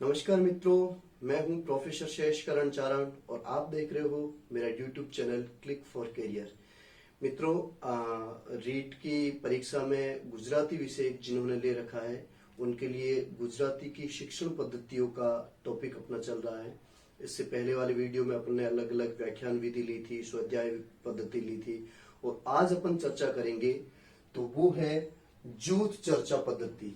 नमस्कार मित्रों, मैं हूं प्रोफेसर शेष करण चारण और आप देख रहे हो मेरा YouTube channel click for career. मित्रों, रीट की परीक्षा में गुजराती विषय जिन्होंने ले रखा है उनके लिए गुजराती की शिक्षण पद्धतियों का टॉपिक अपना चल रहा है। इससे पहले वाले वीडियो में अपन ने अलग अलग व्याख्यान विधि ली थी, स्वाध्याय पद्धति ली थी और आज अपन चर्चा करेंगे तो वो है जूथ चर्चा पद्धति।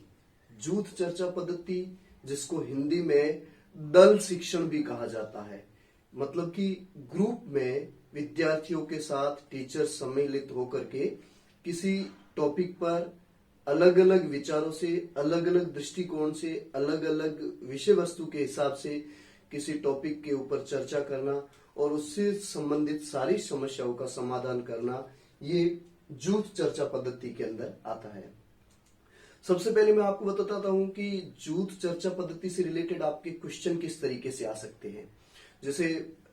जूथ चर्चा पद्धति जिसको हिंदी में दल शिक्षण भी कहा जाता है। मतलब कि ग्रुप में विद्यार्थियों के साथ टीचर सम्मिलित होकर के किसी टॉपिक पर अलग अलग विचारों से, अलग अलग दृष्टिकोण से, अलग अलग विषय वस्तु के हिसाब से किसी टॉपिक के ऊपर चर्चा करना और उससे संबंधित सारी समस्याओं का समाधान करना, ये जूथ चर्चा पद्धति के अंदर आता है। सबसे पहले मैं आपको बताता हूं कि जूथ चर्चा पद्धति से रिलेटेड आपके क्वेश्चन किस तरीके से आ सकते हैं। जैसे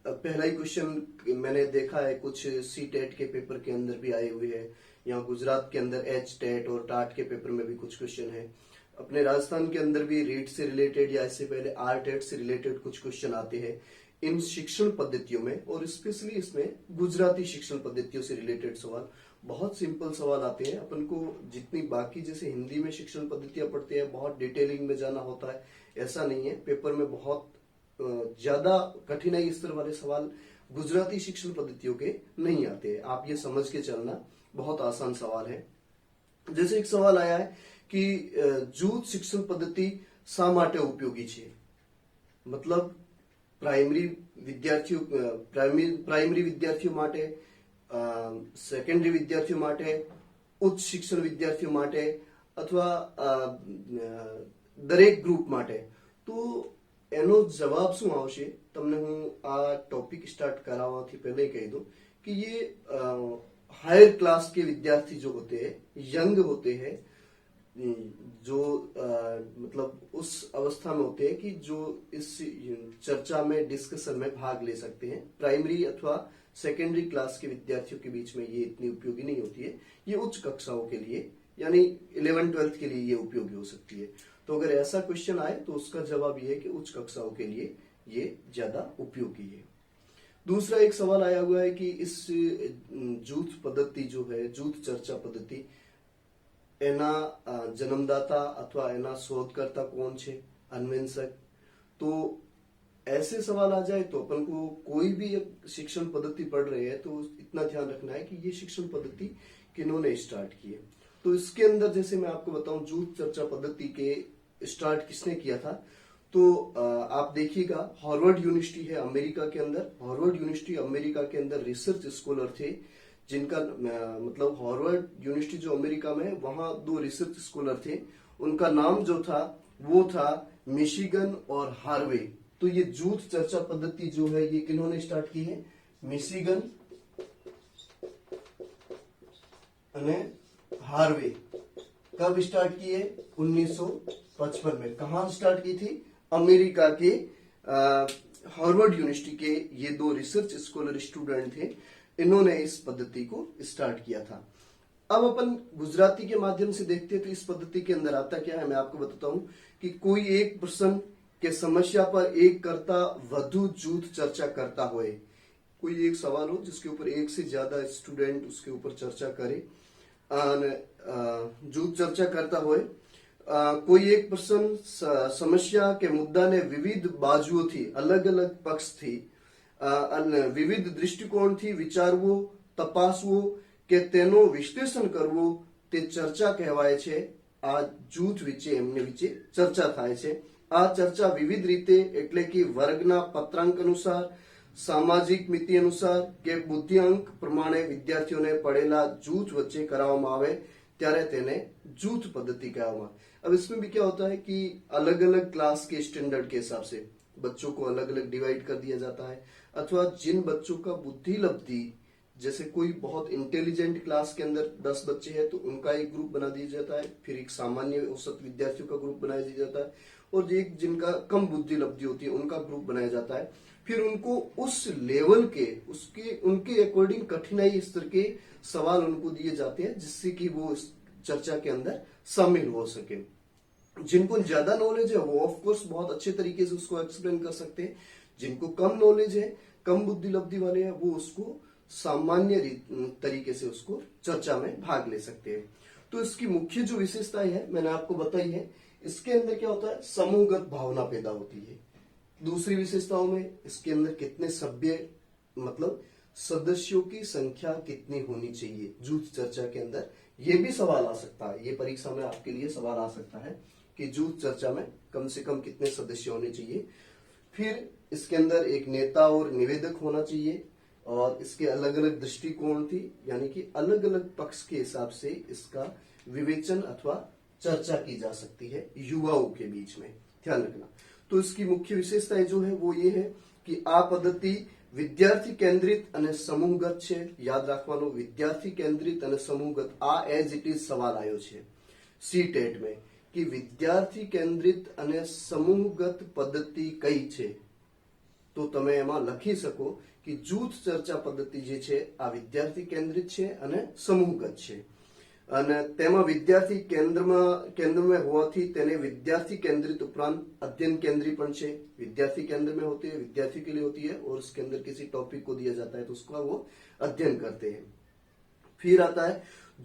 पहला ही क्वेश्चन मैंने देखा है, कुछ सी टेट के पेपर के अंदर भी आए हुए हैं, यहाँ गुजरात के अंदर एच टेट और टाट के पेपर में भी कुछ क्वेश्चन है। अपने राजस्थान के अंदर भी रीट से रिलेटेड या इससे पहले आर टेट से रिलेटेड कुछ क्वेश्चन आते हैं इन शिक्षण पद्धतियों में, और स्पेशली इसमें गुजराती शिक्षण पद्धतियों से रिलेटेड सवाल बहुत सिंपल सवाल आते हैं। अपन को जितनी बाकी जैसे हिंदी में शिक्षण पद्धतियां पढ़ते हैं बहुत डिटेलिंग में जाना होता है, ऐसा नहीं है। पेपर में बहुत ज्यादा कठिनाई स्तर वाले सवाल गुजराती शिक्षण पद्धतियों के नहीं आते हैं। आप ये समझ के चलना, बहुत आसान सवाल है। जैसे एक सवाल आया है कि जूथ शिक्षण पद्धति शा માટે उपयोगी છે। मतलब प्राइमरी विद्यार्थियों માટે, सेकेंडरी विद्यार्थियों માટે, उच्च शिक्षण विद्यार्थियों માટે અથવા દરેક ગ્રુપ માટે, તો એનો જવાબ શું આવશે તમને હું આ ટોપિક સ્ટાર્ટ કરાવવાથી પહેલે કહી દઉં कि ये हायर क्लास के विद्यार्थी जो होते हैं, यंग होते हैं, जो मतलब उस अवस्था में होते हैं कि जो इस चर्चा में, डिस्कशन में भाग ले सकते हैं। प्राइमरी अथवा सेकेंडरी क्लास के विद्यार्थियों के बीच में ये इतनी उपयोगी नहीं होती है। ये उच्च कक्षाओं के लिए यानी 11th-12th के लिए ये उपयोगी हो सकती है। तो अगर ऐसा क्वेश्चन आए तो उसका जवाब ये है कि उच्च कक्षाओं के लिए ये ज्यादा उपयोगी है। दूसरा एक सवाल आया हुआ है कि इस जूथ पद्धति जो है, जूथ चर्चा पद्धति, एना जन्मदाता अथवा एना शोधकर्ता कौन छे, अन्वेषक। तो ऐसे सवाल आ जाए तो अपन को कोई भी शिक्षण पद्धति पढ़ रहे हैं तो इतना ध्यान रखना है कि ये शिक्षण पद्धति किन्होंने स्टार्ट की है। तो इसके अंदर जैसे मैं आपको बताऊं, जूथ चर्चा पद्धति के स्टार्ट किसने किया था, तो आप देखिएगा हार्वर्ड यूनिवर्सिटी है अमेरिका के अंदर। हार्वर्ड यूनिवर्सिटी अमेरिका के अंदर रिसर्च स्कॉलर थे जिनका मतलब हार्वर्ड यूनिवर्सिटी जो अमेरिका में है, वहां 2 रिसर्च स्कॉलर थे। उनका नाम जो था वो था मिशिगन और हार्वे। तो ये जूथ चर्चा पद्धति जो है ये किन्होंने स्टार्ट की है, मिशिगन और हार्वे। कब स्टार्ट की है, 1955 में। कहां स्टार्ट की थी, अमेरिका के हार्वर्ड यूनिवर्सिटी के ये 2 रिसर्च स्कॉलर स्टूडेंट थे, इन्होंने इस पद्धति को स्टार्ट किया था। अब अपन गुजराती के माध्यम से देखते हैं तो इस पद्धति के अंदर आता क्या है, मैं आपको बताता हूं कि कोई एक प्रश्न के समस्या पर एक करता वधु जूथ चर्चा करता होए। कोई एक सवाल हो जिसके ऊपर एक से ज्यादा स्टूडेंट उसके ऊपर चर्चा करे, जूथ चर्चा करता होए। कोई एक प्रश्न समस्या के मुद्दा ने विविध बाजुओं थी, अलग अलग पक्ष थी, विविध दृष्टिकोणથી વિચારવો, તપાસવો કે તેનો વિશ્લેષણ કરવો તે ચર્ચા કહેવાય છે। આ જૂથ વિશે એમને વિશે ચર્ચા થાય છે। આ ચર્ચા વિવિધ રીતે એટલે કે વર્ગના પત્રાંક અનુસાર, સામાજિક મિતિ અનુસાર કે બુદ્ધિઆંક પ્રમાણે વિદ્યાર્થીઓને પડેલા જૂથ વચ્ચે કરાવવામાં આવે ત્યારે તેને जूथ पद्धति कहा। अब इसमें भी क्या होता है कि अलग अलग क्लास के स्टैंडर्ड के हिसाब से बच्चों को अलग अलग डिवाइड कर दिया जाता है, अथवा जिन बच्चों का बुद्धि लब्धि, जैसे कोई बहुत इंटेलिजेंट क्लास के अंदर 10 बच्चे हैं तो उनका एक ग्रुप बना दिया जाता है, फिर एक सामान्य औसत विद्यार्थियों का ग्रुप बनाया दिया जाता है, और एक जिनका कम बुद्धि लब्धि होती है उनका ग्रुप बनाया जाता है। फिर उनको उस लेवल के उनके अकॉर्डिंग कठिनाई स्तर के सवाल उनको दिए जाते हैं जिससे कि वो चर्चा के अंदर शामिल हो सके। जिनको ज्यादा नॉलेज है वो ऑफ कोर्स बहुत अच्छे तरीके से उसको एक्सप्लेन कर सकते हैं, जिनको कम नॉलेज है, कम बुद्धि लब्धि वाले हैं, वो उसको सामान्य तरीके से उसको चर्चा में भाग ले सकते हैं। तो इसकी मुख्य जो विशेषताएं है मैंने आपको बताई है। इसके अंदर क्या होता है, समूहगत भावना पैदा होती है। दूसरी विशेषताओं में इसके अंदर कितने सभ्य मतलब सदस्यों की संख्या कितनी होनी चाहिए जूथ चर्चा के अंदर, ये भी सवाल आ सकता है। ये परीक्षा में आपके लिए सवाल आ सकता है कि जूथ चर्चा में कम से कम कितने सदस्य होने चाहिए। फिर इसके अंदर एक नेता और निवेदक होना चाहिए, और इसके अलग अलग दृष्टिकोण थी, यानी कि अलग अलग पक्ष के हिसाब से इसका विवेचन अथवा चर्चा की जा सकती है युवाओं के बीच में, ध्यान रखना। तो इसकी मुख्य विशेषताएं जो है वो ये है कि આ પદ્ધતિ વિદ્યાર્થી કેન્દ્રિત અને સમૂહગત છે। યાદ રાખવાનો, વિદ્યાર્થી કેન્દ્રિત અને સમૂહગત આ એઝ ઇટ ઇઝ સવાલ આવ્યો છે सी टेट में कि विद्यार्थी केंद्रित અને સમૂહગત પદ્ધતિ કઈ છે, તો તમે એમાં લખી શકો કે જૂથ ચર્ચા પદ્ધતિ જે છે આ વિદ્યાર્થી કેન્દ્રિત છે અને સમૂહગત છે, અને તેમાં વિદ્યાર્થી કેન્દ્રમાં હોવાથી તેને विद्यार्थी केंद्रित उपरांत अध्ययन केंद्रीय पण છે। विद्यार्थी केंद्र में होती है, विद्यार्थी के लिए होती है, और उसके अंदर किसी टॉपिक को दिया जाता है तो उसका वो अध्ययन करते हैं। फिर आता है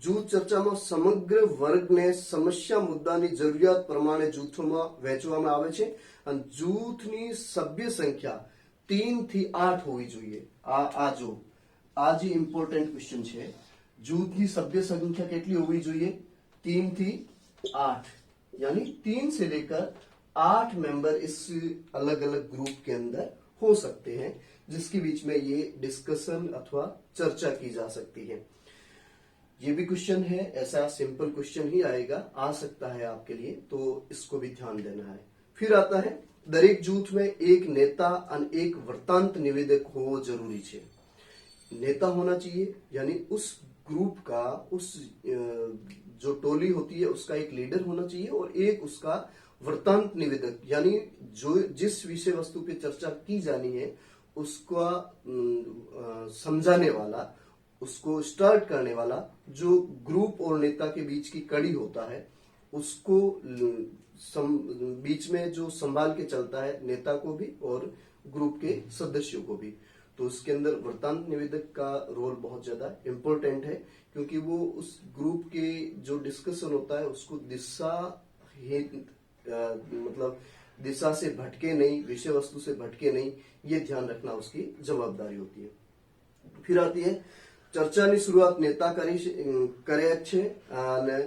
जूथ चर्चाમાં સમગ્ર વર્ગને સમસ્યા મુદ્દાની જરૂરિયાત પ્રમાણે જૂથોમાં વહેંચવામાં આવે છે, અને જૂથની સભ્ય સંખ્યા 3 થી 8 હોવી જોઈએ। આ જે ઇમ્પોર્ટન્ટ ક્વેશ્ચન છે, જૂથની સભ્ય સંખ્યા કેટલી હોવી જોઈએ? 3 થી 8, यानी 3 से लेकर 8 मेंबर इस अलग अलग ग्रुप के अंदर हो सकते हैं, जिसके बीच में ये डिस्कशन अथवा चर्चा की जा सकती है। ये भी क्वेश्चन है, ऐसा सिंपल क्वेश्चन ही आएगा, आ सकता है आपके लिए, तो इसको भी ध्यान देना है। फिर आता है दरेक जूथ में एक नेता और एक वृत्तांत निवेदक हो जरूरी है। नेता होना चाहिए, यानी उस ग्रुप का, उस जो टोली होती है उसका एक लीडर होना चाहिए, और एक उसका वृत्तांत निवेदक, यानी जो जिस विषय वस्तु पे चर्चा की जानी है उसका समझाने वाला, उसको स्टार्ट करने वाला, जो ग्रुप और नेता के बीच की कड़ी होता है उसको बीच में जो संभाल के चलता है, नेता को भी और ग्रुप के सदस्यों को भी। तो उसके अंदर वृत्तांत निवेदक का रोल बहुत ज्यादा इम्पोर्टेंट है, क्योंकि वो उस ग्रुप के जो डिस्कशन होता है उसको मतलब दिशा से भटके नहीं, विषय वस्तु से भटके नहीं, ये ध्यान रखना उसकी जवाबदारी होती है। फिर आती है चर्चाની શરૂઆત નેતા કરે છે, અને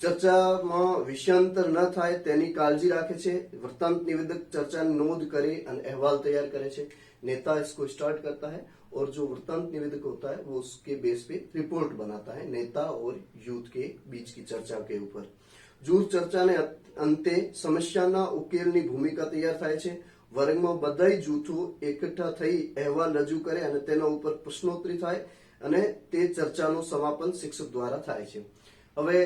ચર્ચામાં વિષયાંતર ન થાય તેની કાળજી રાખે છે। વૃત્તાંત નિવેદક ચર્ચાની નોંધ કરે અને અહેવાલ તૈયાર કરે છે। नेता इसको स्टार्ट करता है, और जो वृत्तांत निवेदक होता है वो उसके बेस पे रिपोर्ट बनाता है नेता और यूथ के बीच की चर्चा के ऊपर। जूथ चर्चाने अंते समस्याना उकेलनी भूमिका तैयार थाय छे। वर्गमां बधाई जूथो एकठा थई अहेवाल रजू करे અને તેના ઉપર પ્રશ્નોત્તરી થાય, અને તે ચર્ચાનું સમાપન શિક્ષક દ્વારા થાય છે। હવે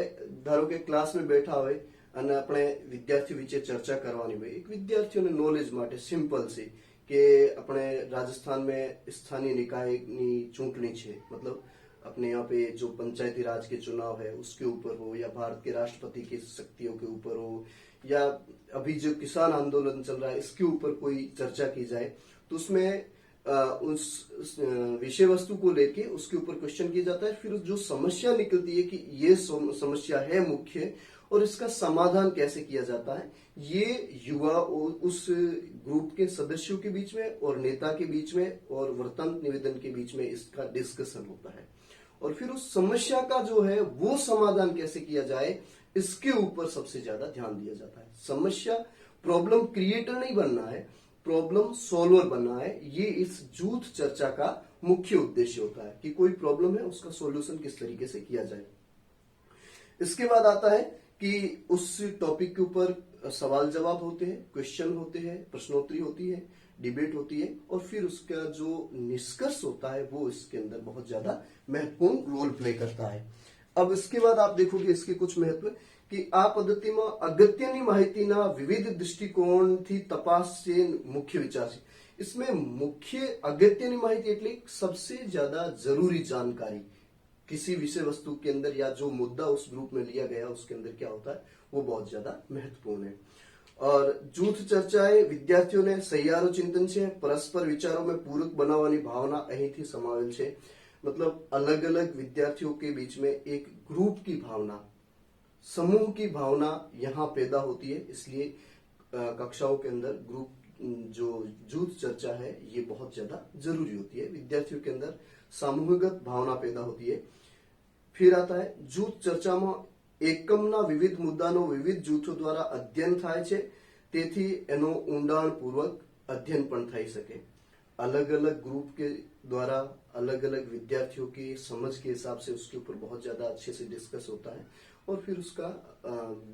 ધારો કે ક્લાસમાં બેઠા હોય અને આપણે વિદ્યાર્થી વિશે ચર્ચા કરવાની હોય, એક વિદ્યાર્થીઓને નોલેજ માટે સિમ્પલ છે कि अपने राजस्थान में स्थानीय निकाय की चूंटनी है, मतलब अपने यहाँ पे जो पंचायती राज के चुनाव है उसके ऊपर हो, या भारत के राष्ट्रपति की शक्तियों के ऊपर हो, या अभी जो किसान आंदोलन चल रहा है इसके ऊपर कोई चर्चा की जाए, तो उसमें उस विषय वस्तु को लेके उसके ऊपर क्वेश्चन किया जाता है। फिर जो समस्या निकलती है कि ये समस्या है मुख्य, और इसका समाधान कैसे किया जाता है, ये युवा उस ग्रुप के सदस्यों के बीच में और नेता के बीच में और वृत्तांत निवेदन के बीच में इसका डिस्कशन होता है। और फिर उस समस्या का जो है वो समाधान कैसे किया जाए, इसके ऊपर सबसे ज्यादा ध्यान दिया जाता है। समस्या, प्रॉब्लम क्रिएटर नहीं बनना है, प्रॉब्लम सॉल्वर बनना है। ये इस जूथ चर्चा का मुख्य उद्देश्य होता है कि कोई प्रॉब्लम है उसका सॉल्यूशन किस तरीके से किया जाए। इसके बाद आता है कि उस टॉपिक के ऊपर सवाल जवाब होते हैं, क्वेश्चन होते हैं, प्रश्नोत्तरी होती है, डिबेट होती है, और फिर उसका जो निष्कर्ष होता है वो इसके अंदर बहुत ज्यादा महत्वपूर्ण रोल प्ले करता है। अब इसके बाद आप देखोगे इसके कुछ महत्व कि आ पद्धतिमां अगत्यनी माहितीना विविध दृष्टिकोणथी तपास से मुख्य विचार है। इसमें मुख्य अगत्यनी माहिती एटले सबसे ज्यादा जरूरी जानकारी किसी विषय वस्तु के अंदर या जो मुद्दा उस ग्रुप में लिया गया उसके अंदर क्या होता है वो बहुत ज्यादा महत्वपूर्ण है। और જૂથ ચર્ચાએ વિદ્યાર્થીઓને સહિયારો ચિંતન છે, પરસ્પર વિચારોમાં પૂરક બનાવવાની ભાવના અહીંથી સમાવેલ છે। मतलब अलग अलग विद्यार्थियों के बीच में एक ग्रुप की भावना, समूह की भावना यहाँ पैदा होती है। इसलिए कक्षाओं के अंदर ग्रुप जो जूथ चर्चा है ये बहुत ज्यादा जरूरी होती है। विद्यार्थियों के अंदर सामूहिकगत भावना पैदा होती है। फिर आता है जूथ चर्चाમાં એકમના વિવિધ મુદ્દાનો વિવિધ જૂથો દ્વારા અધ્યયન થાય છે, તેથી એનો ઊંડાણપૂર્વક અધ્યયન પણ થઈ શકે। अलग अलग ग्रुप के द्वारा अलग अलग विद्यार्थियों की समझ के हिसाब से उसके ऊपर बहुत ज्यादा अच्छे से डिस्कस होता है और फिर उसका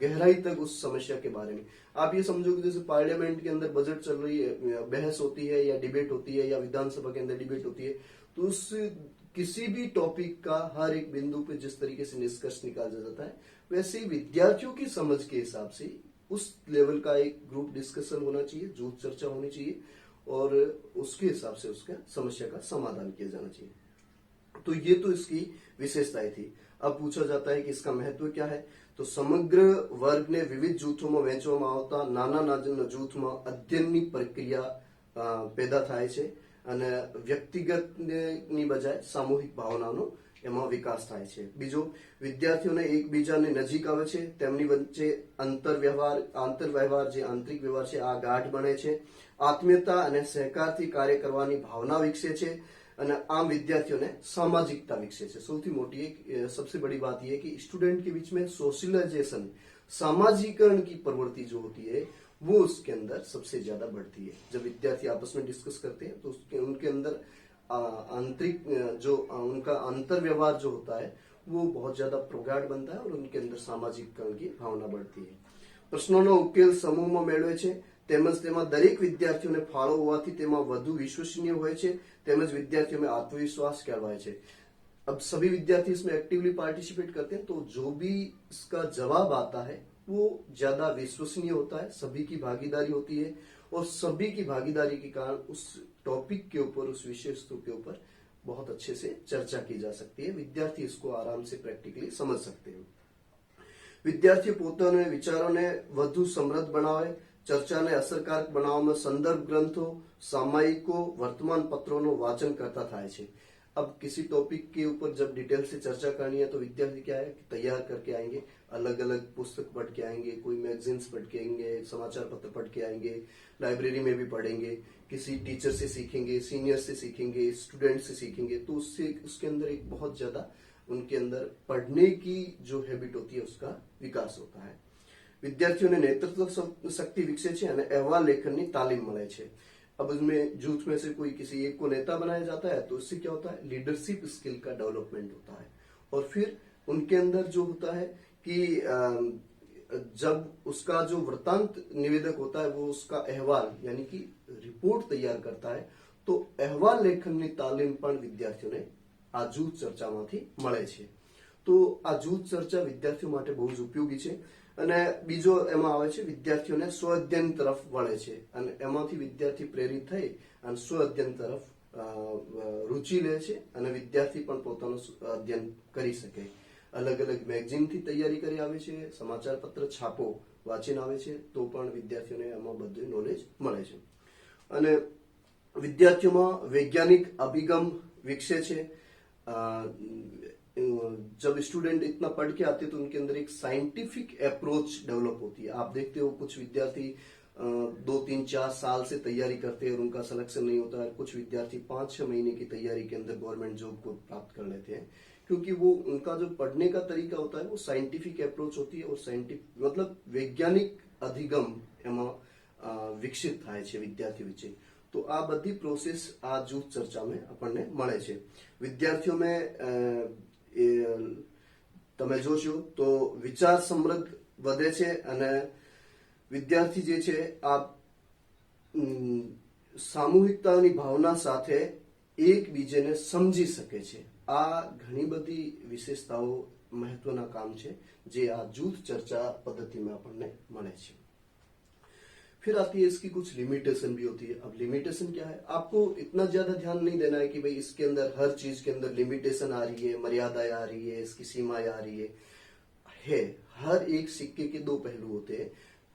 गहराई तक उस समस्या के बारे में आप ये समझो कि जैसे पार्लियामेंट के अंदर बजट चल रही है, बहस होती है या डिबेट होती है या विधानसभा के अंदर डिबेट होती है, तो उस किसी भी टॉपिक का हर एक बिंदु पे जिस तरीके से निष्कर्ष निकाला जाता है वैसे ही विद्यार्थियों की समझ के हिसाब से उस लेवल का एक ग्रुप डिस्कशन होना चाहिए, जूथ चर्चा होनी चाहिए और उसके हिसाब से उसका समस्या का समाधान किया जाना चाहिए। तो ये तो इसकी विशेषताएं थी। अब पूछा जाता है कि इसका महत्व क्या है, तो समग्र वर्ग ने विविध जूथों में वહેંચવામાં આવતા નાના નાના જૂથમાં અધ્યયનની પ્રક્રિયા પેદા થાય છે અને વ્યક્તિગતની બજાય સામૂહિક ભાવનાનો એમાં વિકાસ થાય છે। બીજો, વિદ્યાર્થીઓને એકબીજાને નજીક આવે છે, તેમની વચ્ચે આંતરવ્યવહાર જે આંતરિક વ્યવહાર છે આ ગાઢ બને છે, આત્મીયતા અને સહકારથી કાર્ય કરવાની ભાવના વિકસે છે અને આમ વિદ્યાર્થીઓને સામાજિકતા વિકસે છે। સૌથી મોટી એક सबसे बड़ी बात यह है कि स्टूडेंट के बीच में सोशलाइजेशन, सामाजिकरण की प्रवृत्ति जो होती है वो उसके अंदर सबसे ज्यादा बढ़ती है। जब विद्यार्थी आपस में डिस्कस करते हैं तो उनके अंदर आंतरिक जो उनका अंतर व्यवहार जो होता है वो बहुत ज्यादा प्रगाढ़ बनता है और उनके अंदर सामाजिकरण की भावना बढ़ती है। प्रश्नों उकेल समूह में मेळवे छे, તેમજ તેમાં દરેક વિદ્યાર્થીઓને ફાળો હોવાથી તેમાં વધુ વિશ્વસનીય હોય છે, તેમજ વિદ્યાર્થીઓ में आत्मविश्वास कहवाय છે। अब सभी विद्यार्थी इसमें एक्टिवली पार्टिसिपेट करते हैं तो जो भी इसका जवाब आता है वो ज्यादा विश्वसनीय होता है, सभी की भागीदारी होती है और सभी की भागीदारी के कारण उस टॉपिक के ऊपर, उस विषय वस्तु के ऊपर बहुत अच्छे से चर्चा की जा सकती है। विद्यार्थी इसको आराम से प्रैक्टिकली समझ सकते हैं। विद्यार्थी પોતાના વિચારોને વધુ સમૃદ્ધ બનાવે, ચર્ચાને અસરકારક બનાવવામાં સંદર્ભ ગ્રંથો, સામયિકો, વર્તમાન પત્રોનું વાંચન કરતા થાય છે। अब किसी टॉपिक के ऊपर जब डिटेल से चर्चा करनी है तो विद्यार्थी क्या है तैयार करके आएंगे, अलग अलग पुस्तक पढ़ के आएंगे, कोई मैगजीन्स पढ़ के आएंगे, समाचार पत्र पढ़ के आएंगे, लाइब्रेरी में भी पढ़ेंगे, किसी टीचर से सीखेंगे, सीनियर से सीखेंगे, स्टूडेंट से सीखेंगे, तो उससे उसके अंदर एक बहुत ज्यादा उनके अंदर पढ़ने की जो हैबिट होती है उसका विकास होता है। विद्यार्थियों ने नेतृत्व शक्ति विकसे છે અને અહેવાલ લેખનની તાલીમ મળે છે। अब उसमें जूथ में से कोई किसी एक को नेता बनाया जाता है तो इससे क्या होता है लीडरशिप स्किल का डेवलपमेंट होता है और फिर उनके अंदर जो होता है कि जब उसका जो वृत्तांत निवेदक होता है वो उसका अहवाल यानी कि रिपोर्ट तैयार करता है तो अहवाल लेखनની તાલીમ પણ વિદ્યાર્થીઓને આ જૂથ ચર્ચામાંથી મળે છે। તો આ જૂથ ચર્ચા વિદ્યાર્થીઓ માટે બહુ જ ઉપયોગી છે। અને બીજો એમાં આવે છે વિદ્યાર્થીઓને સ્વ અધ્યયન તરફ વળે છે અને એમાંથી વિદ્યાર્થી પ્રેરિત થઈ અને સ્વ અધ્યયન તરફ रुचि ले છે અને વિદ્યાર્થી પણ પોતાનું અધ્યયન કરી શકે। अलग अलग મેગઝીન થી તૈયારી કરી આવે છે, સમાચાર પત્ર છાપો વાંચીને આવે છે તો પણ વિદ્યાર્થીઓને આમાં બધું નોલેજ મળે છે। અને વિદ્યાર્થીઓમાં વૈજ્ઞાનિક અભિગમ વિકસે છે। जब स्टूडेंट इतना पढ़ के आते हैं तो उनके अंदर एक साइंटिफिक अप्रोच डेवलप होती है। आप देखते हो कुछ विद्यार्थी 2-3-4 साल से तैयारी करते हैं और उनका सिलेक्शन नहीं होता है। कुछ विद्यार्थी 5-6 महीने की तैयारी के अंदर गवर्नमेंट जॉब को प्राप्त कर लेते हैं क्योंकि वो उनका जो पढ़ने का तरीका होता है वो साइंटिफिक अप्रोच होती है और साइंटिफिक मतलब वैज्ञानिक अधिगम एમાં વિકસિત થાય છે વિદ્યાર્થી વચ્ચે। तो आ बधी प्रोसेस आ जूथ चर्चा में આપણને મળે છે। વિદ્યાર્થીઓ में તમે જોશો તો વિચાર સમૃદ્ધ વધે છે અને વિદ્યાર્થી જે છે આ સામૂહિકતાની ભાવના સાથે એકબીજાને સમજી શકે છે। આ ઘણી બધી વિશેષતાઓ મહત્વના કામ છે જે આ જૂથ ચર્ચા પદ્ધતિમાં આપણને મળે છે। फिर आती है इसकी कुछ लिमिटेशन भी होती है। अब लिमिटेशन क्या है, आपको इतना ज्यादा ध्यान नहीं देना है कि भाई इसके अंदर हर चीज के अंदर लिमिटेशन आ रही है, मर्यादाएं आ रही है, इसकी सीमाएं आ रही है। हर एक सिक्के के दो पहलू होते हैं।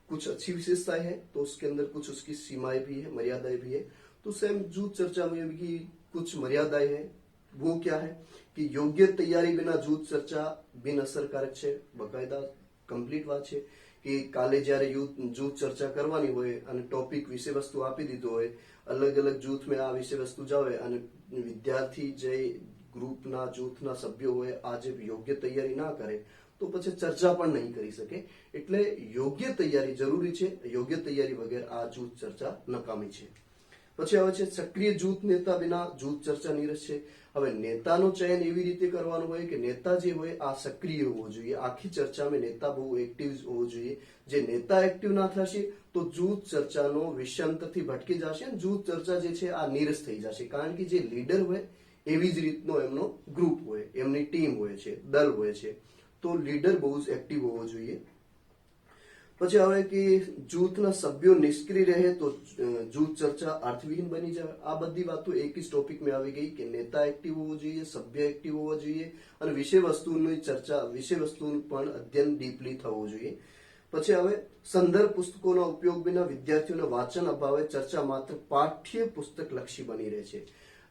कुछ अच्छी विशेषताएं हैं तो उसके अंदर कुछ उसकी सीमाएं भी है, मर्यादाएं भी है। तो सेम जूथ चर्चा में भी कुछ मर्यादाएं हैं। वो क्या है कि योग्य तैयारी बिना जूथ चर्चा बिन असरकारक છે। બકાયદા કમ્પ્લીટ વાત છે કે કાલે જયારે જૂથ ચર્ચા કરવાની હોય અને ટોપિક વિષય વસ્તુ આપી દીધો હોય, અલગ અલગ જૂથમાં આ વિષય વસ્તુ જાવે અને વિદ્યાર્થી જે ગ્રુપના જૂથના સભ્યો હોય આ જે યોગ્ય તૈયારી ના કરે તો પછી ચર્ચા પણ નહીં કરી શકે। એટલે યોગ્ય તૈયારી જરૂરી છે। યોગ્ય તૈયારી વગર આ જૂથ ચર્ચા નકામી છે। પછી આવે છે સક્રિય જૂથ નેતા बिना જૂથ ચર્ચા નીરસ છે। હવે નેતાનું ચયન એવી રીતે કરવાનું હોય કે નેતા જે હોય આ સક્રિય હોવો જોઈએ। આખી ચર્ચામાં નેતા બહુ એક્ટિવ હોવો જોઈએ। જે નેતા એક્ટિવ ના થશે તો જૂથ ચર્ચાનો વિષયાંતરથી ભટકી જશે અને જૂથ ચર્ચા જે છે આ નીરસ થઈ જશે। કારણ કે જે લીડર હોય એવી જ રીતનો એમનો ગ્રુપ હોય, એમની ટીમ હોય છે, દળ હોય છે। તો લીડર બહુ જ એક્ટિવ હોવો જોઈએ। પછી આવે કે જૂથના સભ્યો નિષ્ક્રિય રહે તો જૂથ ચર્ચા અર્થવિહીન બની જાય। આ બધી વાતો એક જ ટોપિક में આવી ગઈ કે નેતા એક્ટિવ હોવો જોઈએ, સભ્ય એક્ટિવ હોવો જોઈએ અને વિષય વસ્તુની ચર્ચા, વિષય વસ્તુનું પણ અધ્યયન ડીપલી થવું જોઈએ। પછી હવે સંદર્ભ પુસ્તકોનો ઉપયોગ बिना વિદ્યાર્થીઓને વાંચન અભાવે ચર્ચા માત્ર પાઠ્ય પુસ્તક લક્ષી બની રહે છે।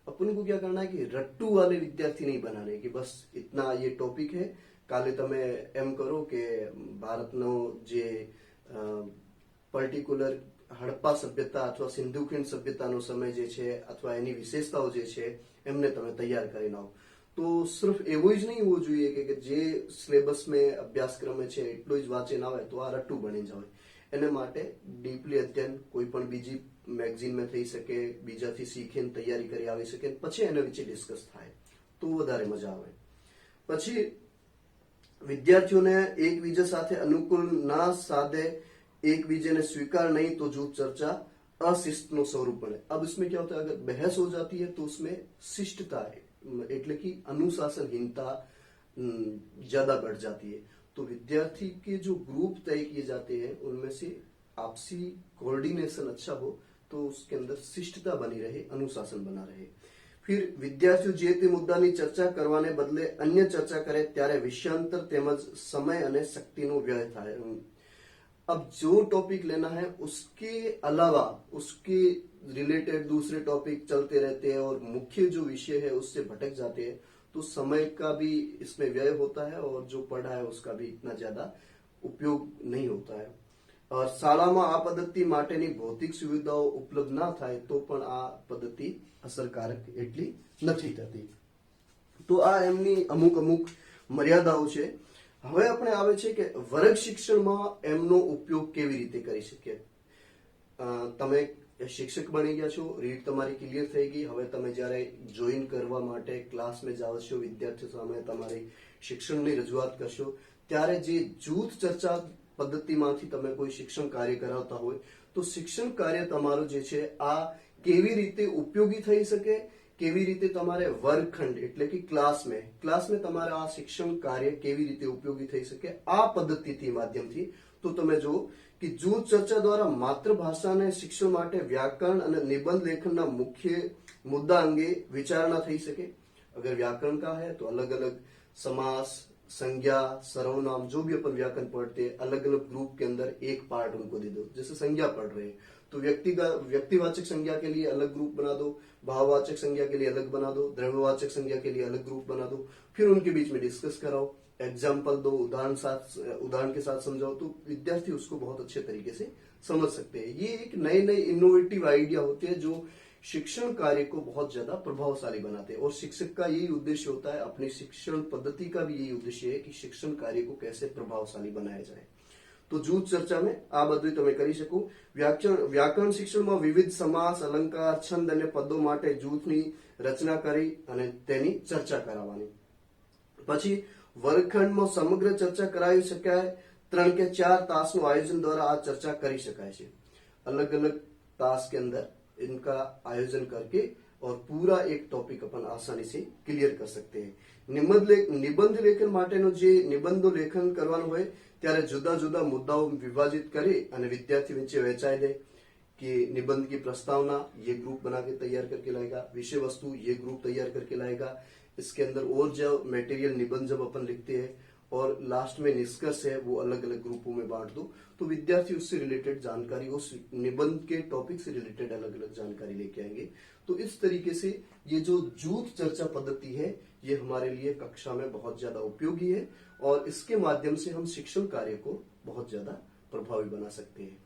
अपन को क्या करना है कि रट्टू वाले विद्यार्थी नहीं बनाने कि बस इतना ये टॉपिक है, કાલે તમે એમ કરો કે ભારતનો જે પર્ટિક્યુલર હડપ્પા સભ્યતા અથવા સિંધુ ખીણ સભ્યતાનો સમય જે છે અથવા એની વિશેષતાઓ જે છે એમને તમે તૈયાર કરીને આવો। તો સિર્ફ એવું જ નહીં હોવું જોઈએ કે જે સિલેબસ में અભ્યાસક્રમ છે એટલું જ વાંચીને આવે તો આ રટ્ટુ બની જાય। એને માટે ડીપલી અધ્યયન કોઈ પણ બીજી મેગઝીનમાં થઈ શકે, બીજાથી શીખીને તૈયારી કરી આવી શકે, પછી એના વિશે ડિસ્કસ થાય તો વધારે મજા આવે। પછી વિદ્યાર્થીઓને એકબીજા સાથે અનુકૂળ ના સાધે, એકબીજાને स्वीकार नहीं तो जूथ चर्चा अशिष्ट नो स्वरूप बने। अब इसमें क्या होता है, अगर बहस हो जाती है तो उसमें शिष्टता એટલે कि अनुशासनहीनता ज्यादा बढ़ जाती है। तो विद्यार्थी के जो ग्रुप तय किए जाते हैं उनमें से आपसी कोऑर्डिनेशन अच्छा हो तो उसके अंदर शिष्टता बनी रहे, अनुशासन बना रहे। फिर विद्यार्थियों જે તે મુદ્દાની ચર્ચા કરવાને બદલે અન્ય ચર્ચા કરે ત્યારે વિષયાંતર તેમજ સમય અને શક્તિનો વ્યય થાય। अब जो टॉपिक लेना है उसके अलावा उसके रिलेटेड दूसरे टॉपिक चलते रहते हैं और मुख्य जो विषय है उससे भटक जाते हैं तो समय का भी इसमें व्यय होता है और जो पढ़ा है उसका भी इतना ज्यादा उपयोग नहीं होता है। और શાળામાં આ પદ્ધતિ માટેની ભૌતિક સુવિધાઓ ઉપલબ્ધ ના થાય તો પણ આ પદ્ધતિ અસરકારક એટલી નથી થતી। તો આ એમની અમુક અમુક મર્યાદાઓ છે। હવે આપણે આવે છે કે વર્ગ શિક્ષણમાં એમનો ઉપયોગ કેવી રીતે કરી શકીએ। તમે શિક્ષક બની ગયા છો, રીડ તમારી ક્લિયર થઈ ગઈ, હવે તમે જ્યારે જોઈન કરવા માટે ક્લાસમાં જાઓ છો, વિદ્યાર્થીઓ સામે તમારી શિક્ષણની રજૂઆત કરશો ત્યારે જે જૂથ ચર્ચા પદ્ધતિમાંથી તમે કોઈ શિક્ષણ કાર્ય કરાવતા હોય તો શિક્ષણ કાર્ય તમારું જે છે આ કેવી રીતે ઉપયોગી થઈ શકે, કેવી રીતે તમારે વર્ગખંડ એટલે કે ક્લાસમાં તમારે આ શિક્ષણ કાર્ય કેવી રીતે ઉપયોગી થઈ શકે આ પદ્ધતિથી માધ્યમથી। તો તમે જો कि जूथ चर्चा द्वारा मातृभाषा ने शिक्षण माटे व्याकरण और निबंध लेखन ना मुख्य मुद्दा अंगे विचारणा थई सके। अगर व्याकरण का है तो अलग अलग समास, संज्ञा, सर्वनाम जो भी अपन व्याकरण पढ़ते हैं अलग अलग ग्रुप के अंदर एक पार्ट उनको दे दो। जैसे संज्ञा पढ़ रहे हैं तो व्यक्तिवाचक संज्ञा के लिए अलग ग्रुप बना दो, भाववाचक संज्ञा के लिए अलग बना दो, द्रव्यवाचक संज्ञा के लिए अलग ग्रुप बना दो, फिर उनके बीच में डिस्कस कराओ, एग्जाम्पल दो, उदाहरण के साथ समझाओ तो विद्यार्थी उसको बहुत अच्छे तरीके से समझ सकते हैं। ये एक नए नए इनोवेटिव आइडिया होते हैं जो शिक्षण कार्य को बहुत ज्यादा प्रभावशाली बनाते हैं। और शिक्षक का यही उद्देश्य होता है, अपनी शिक्षण पद्धति का भी यही उद्देश्य है कि शिक्षण कार्य को कैसे प्रभावशाली बनाया जाए। तो जूथ चर्चा में आ બધું તમે કરી શકો। વ્યાકરણ શિક્ષણમાં વિવિધ સમાસ, અલંકાર, છંદ અને પદો માટે જૂથની રચના કરી અને તેની ચર્ચા કરાવવાની। પછી વર્ગખંડમાં સમગ્ર ચર્ચા કરાવી શકાય। 3 કે 4 તાસનું આયોજન દ્વારા આ ચર્ચા કરી શકાય છે। अलग अलग तास के अंदर इनका आयोजन करके और पूरा एक टॉपिक अपन आसानी से क्लियर कर सकते हैं। निबंध लेखन माटेनो जे निबंधो लेखन करवानो होय त्यारे जुदा जुदा मुद्दाओ विभाजित करी અને વિદ્યાર્થી વચ્ચે વહેંચાઈ દે। कि निबंध की प्रस्तावना ये ग्रुप बना के तैयार करके लाएगा, विषय वस्तु ये ग्रुप तैयार करके लाएगा, इसके अंदर और जो मटेरियल निबंध जब अपन लिखते हैं और लास्ट में निष्कर्ष है वो अलग अलग ग्रुपों में बांट दो, तो विद्यार्थी उससे रिलेटेड जानकारी, उस निबंध के टॉपिक से रिलेटेड अलग अलग जानकारी लेके आएंगे। तो इस तरीके से ये जो जूथ चर्चा पद्धति है ये हमारे लिए कक्षा में बहुत ज्यादा उपयोगी है और इसके माध्यम से हम शिक्षण कार्य को बहुत ज्यादा प्रभावी बना सकते हैं।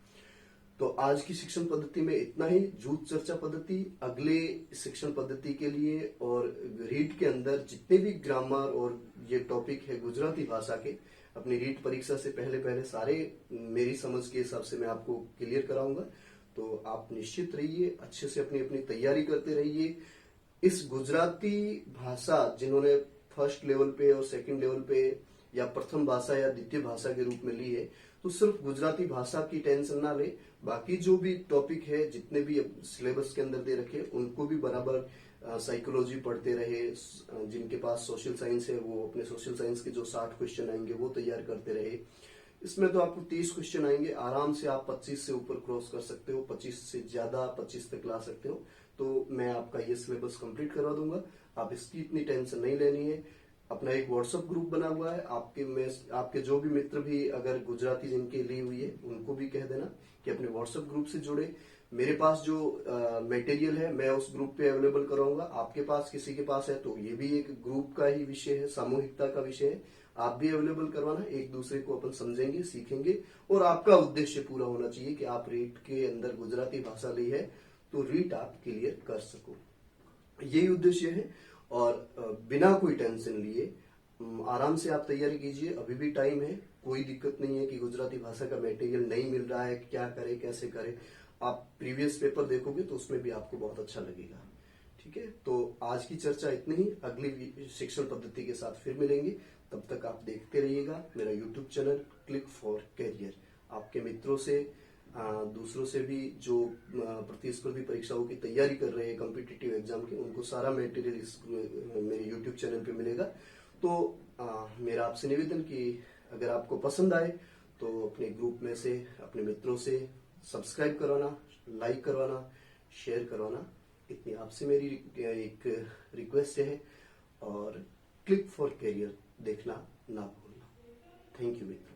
तो आज की शिक्षण पद्धति में इतना ही। जूथ चर्चा पद्धति अगले शिक्षण पद्धति के लिए और रीट के अंदर जितने भी ग्रामर और ये टॉपिक है गुजराती भाषा के, अपनी रीट परीक्षा से पहले सारे मेरी समझ के हिसाब से मैं आपको क्लियर कराऊंगा। तो आप निश्चित रहिए, अच्छे से अपनी अपनी तैयारी करते रहिए। इस गुजराती भाषा जिन्होंने फर्स्ट लेवल पे और सेकंड लेवल पे या प्रथम भाषा या द्वितीय भाषा के रूप में ली है, तो सिर्फ गुजराती भाषा की टेंशन ना ले, बाकी जो भी टॉपिक है जितने भी सिलेबस के अंदर दे रखे उनको भी बराबर साइकोलॉजी पढ़ते रहे। जिनके पास सोशल साइंस है वो अपने सोशल साइंस के जो 60 क्वेश्चन आएंगे वो तैयार करते रहे। इसमें तो आपको 30 क्वेश्चन आएंगे, आराम से आप 25 से ऊपर क्रॉस कर सकते हो, 25 से ज्यादा 25 तक ला सकते हो। तो मैं आपका ये सिलेबस कंप्लीट करवा दूंगा, आप इसकी इतनी टेंशन नहीं लेनी है। अपना एक व्हाट्सएप ग्रुप बना हुआ है, आपके जो भी मित्र भी अगर गुजराती जिनके ली हुई है उनको भी कह देना कि अपने व्हाट्सएप ग्रुप से जुड़े। मेरे पास जो मटेरियल है मैं उस ग्रुप पे अवेलेबल कराऊंगा, आपके पास किसी के पास है तो ये भी एक ग्रुप का ही विषय है, सामूहिकता का विषय है, आप भी अवेलेबल करवाना। एक दूसरे को अपन समझेंगे, सीखेंगे और आपका उद्देश्य पूरा होना चाहिए कि आप रीट के अंदर गुजराती भाषा ली है तो रीट आप क्लियर कर सको, यही उद्देश्य है। और बिना कोई टेंशन लिए आराम से आप तैयारी कीजिए, अभी भी टाइम है, कोई दिक्कत नहीं है कि गुजराती भाषा का मटेरियल नहीं मिल रहा है, क्या करे कैसे करे। आप प्रीवियस पेपर देखोगे तो उसमें भी आपको बहुत अच्छा लगेगा। ठीक है, तो आज की चर्चा इतनी ही, अगली शिक्षण पद्धति के साथ फिर मिलेंगे। तब तक आप देखते रहिएगा मेरा YouTube channel click for career. आपके मित्रों से दूसरों से भी जो प्रतिस्पर्धी परीक्षाओं की तैयारी कर रहे हैं कॉम्पिटिटिव एग्जाम के, उनको सारा मटेरियल इस मेरे यूट्यूब चैनल पे मिलेगा। तो मेरा आपसे निवेदन कि अगर आपको पसंद आए तो अपने ग्रुप में से अपने मित्रों से सब्सक्राइब करवाना, लाइक करवाना, शेयर करवाना, इतनी आपसे मेरी एक रिक्वेस्ट है। और क्लिक फॉर कैरियर देखना ना भूलना। थैंक यू मित्रों।